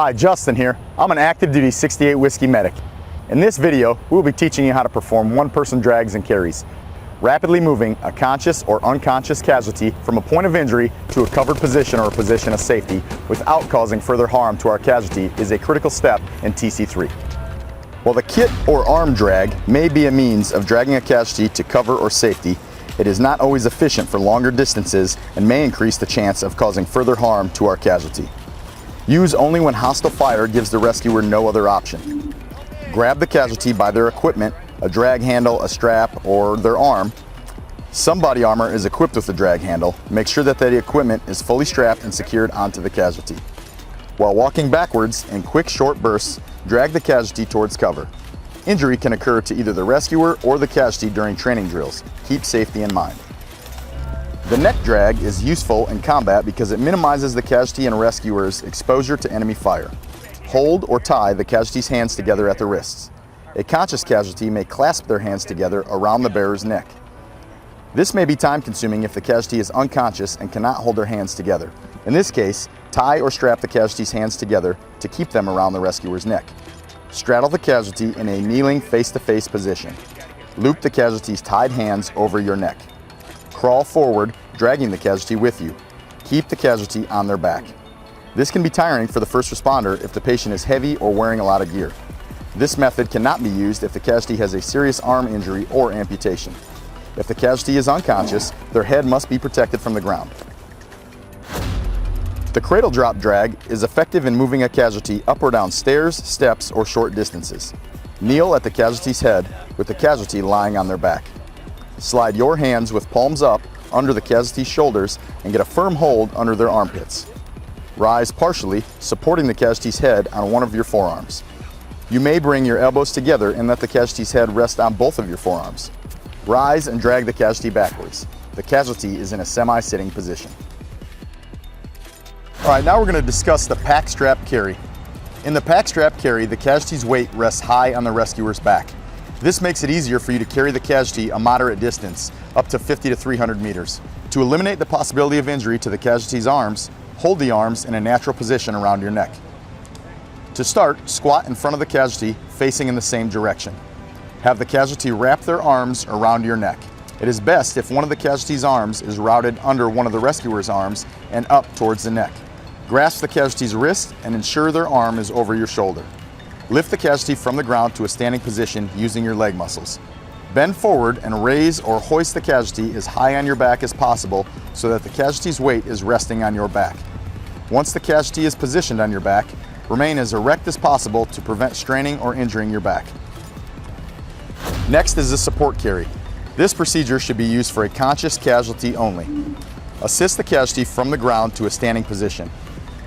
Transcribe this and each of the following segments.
Hi, Justin here. I'm an active duty 68 Whiskey medic. In this video, we'll be teaching you how to perform one-person drags and carries. Rapidly moving a conscious or unconscious casualty from a point of injury to a covered position or a position of safety without causing further harm to our casualty is a critical step in TC3. While the kit or arm drag may be a means of dragging a casualty to cover or safety, it is not always efficient for longer distances and may increase the chance of causing further harm to our casualty. Use only when hostile fire gives the rescuer no other option. Grab the casualty by their equipment, a drag handle, a strap, or their arm. Some body armor is equipped with a drag handle. Make sure that the equipment is fully strapped and secured onto the casualty. While walking backwards in quick short bursts, drag the casualty towards cover. Injury can occur to either the rescuer or the casualty during training drills. Keep safety in mind. The neck drag is useful in combat because it minimizes the casualty and rescuer's exposure to enemy fire. Hold or tie the casualty's hands together at the wrists. A conscious casualty may clasp their hands together around the bearer's neck. This may be time-consuming if the casualty is unconscious and cannot hold their hands together. In this case, tie or strap the casualty's hands together to keep them around the rescuer's neck. Straddle the casualty in a kneeling face-to-face position. Loop the casualty's tied hands over your neck. Crawl forward, dragging the casualty with you. Keep the casualty on their back. This can be tiring for the first responder if the patient is heavy or wearing a lot of gear. This method cannot be used if the casualty has a serious arm injury or amputation. If the casualty is unconscious, their head must be protected from the ground. The cradle drop drag is effective in moving a casualty up or down stairs, steps, or short distances. Kneel at the casualty's head with the casualty lying on their back. Slide your hands with palms up under the casualty's shoulders and get a firm hold under their armpits. Rise partially, supporting the casualty's head on one of your forearms. You may bring your elbows together and let the casualty's head rest on both of your forearms. Rise and drag the casualty backwards. The casualty is in a semi-sitting position. All right, now we're going to discuss the pack strap carry. In the pack strap carry, the casualty's weight rests high on the rescuer's back. This makes it easier for you to carry the casualty a moderate distance, up to 50 to 300 meters. To eliminate the possibility of injury to the casualty's arms, hold the arms in a natural position around your neck. To start, squat in front of the casualty, facing in the same direction. Have the casualty wrap their arms around your neck. It is best if one of the casualty's arms is routed under one of the rescuer's arms and up towards the neck. Grasp the casualty's wrist and ensure their arm is over your shoulder. Lift the casualty from the ground to a standing position using your leg muscles. Bend forward and raise or hoist the casualty as high on your back as possible so that the casualty's weight is resting on your back. Once the casualty is positioned on your back, remain as erect as possible to prevent straining or injuring your back. Next is the support carry. This procedure should be used for a conscious casualty only. Assist the casualty from the ground to a standing position.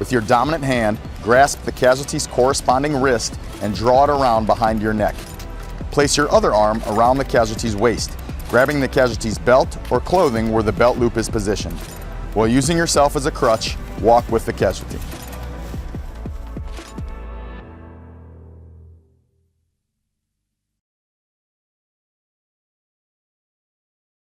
With your dominant hand, grasp the casualty's corresponding wrist and draw it around behind your neck. Place your other arm around the casualty's waist, grabbing the casualty's belt or clothing where the belt loop is positioned. While using yourself as a crutch, walk with the casualty.